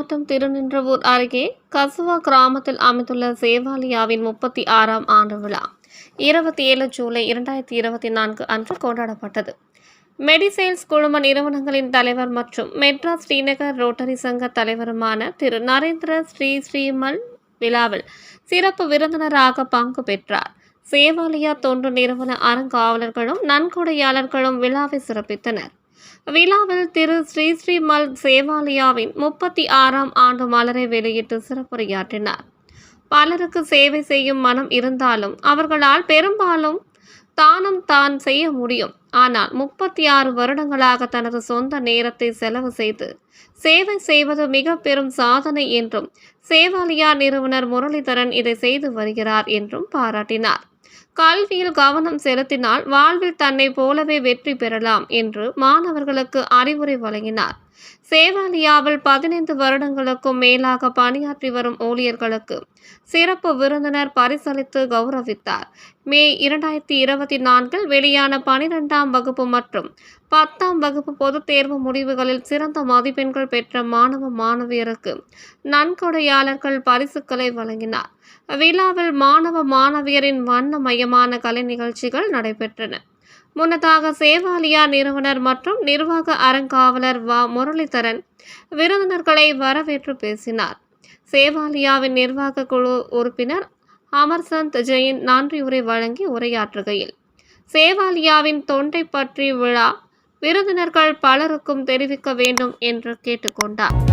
மாவட்டம் திருநின்றவூர் அருகே கசுவா கிராமத்தில் அமைந்துள்ள சேவாலியாவின் 36ஆம் ஆண்டு விழா 27 ஜூலை 2024 அன்று கொண்டாடப்பட்டது. மெடிசேல்ஸ் குழும நிறுவனங்களின் தலைவர் மற்றும் மெட்ராஸ் ஸ்ரீநகர் ரோட்டரி சங்க தலைவருமான திரு நரேந்திர ஸ்ரீமல் விழாவில் சிறப்பு விருந்தினராக பங்கு பெற்றார். சேவாலியா தொண்டு நிறுவன அறங்காவலர்களும் நன்கொடையாளர்களும் விழாவை சிறப்பித்தனர். விழாவில் திரு ஸ்ரீமல் சேவாலியாவின் 36ஆம் ஆண்டு மலரை வெளியிட்டு சிறப்புரையாற்றினார். பலருக்கு சேவை செய்யும் மனம் இருந்தாலும் அவர்களால் பெரும்பாலும் தானம் தான் செய்ய முடியும். ஆனால் 36 வருடங்களாக தனது சொந்த நேரத்தை செலவு செய்து சேவை செய்வது மிக பெரும் சாதனை என்றும் சேவாலியா நிறுவனர் முரளிதரன் இதை செய்து வருகிறார் என்றும் பாராட்டினார். கல்வியில் கவனம் செலுத்தினால் வாழ்வில் தன்னை போலவே வெற்றி பெறலாம் என்று மாணவர்களுக்கு அறிவுரை வழங்கினார். சேவாலியாவில் 15 வருடங்களுக்கும் மேலாக பணியாற்றி வரும் ஊழியர்களுக்கு சிறப்பு விருந்தினர் பரிசளித்து கௌரவித்தார். மே 2024 வெளியான 12ஆம் வகுப்பு மற்றும் 10ஆம் வகுப்பு பொதுத் தேர்வு முடிவுகளில் சிறந்த மதிப்பெண்கள் பெற்ற மாணவ மாணவியருக்கு நன்கொடையாளர்கள் பரிசுகளை வழங்கினார். விழாவில் மாணவ மாணவியரின் வண்ணமயமான கலை நிகழ்ச்சிகள் நடைபெற்றன. முன்னதாக சேவாலியா நிறுவனர் மற்றும் நிர்வாக அறங்காவலர் முரளிதரன் விருந்தினர்களை வரவேற்று பேசினார். சேவாலியாவின் நிர்வாக குழு உறுப்பினர் அமர்சந்த் ஜெயின் நன்றியுரை வழங்கி உரையாற்றுகையில், சேவாலியாவின் தொண்டை பற்றி விழா விருந்தினர்கள் பலருக்கும் தெரிவிக்க வேண்டும் என்று கேட்டுக்கொண்டார்.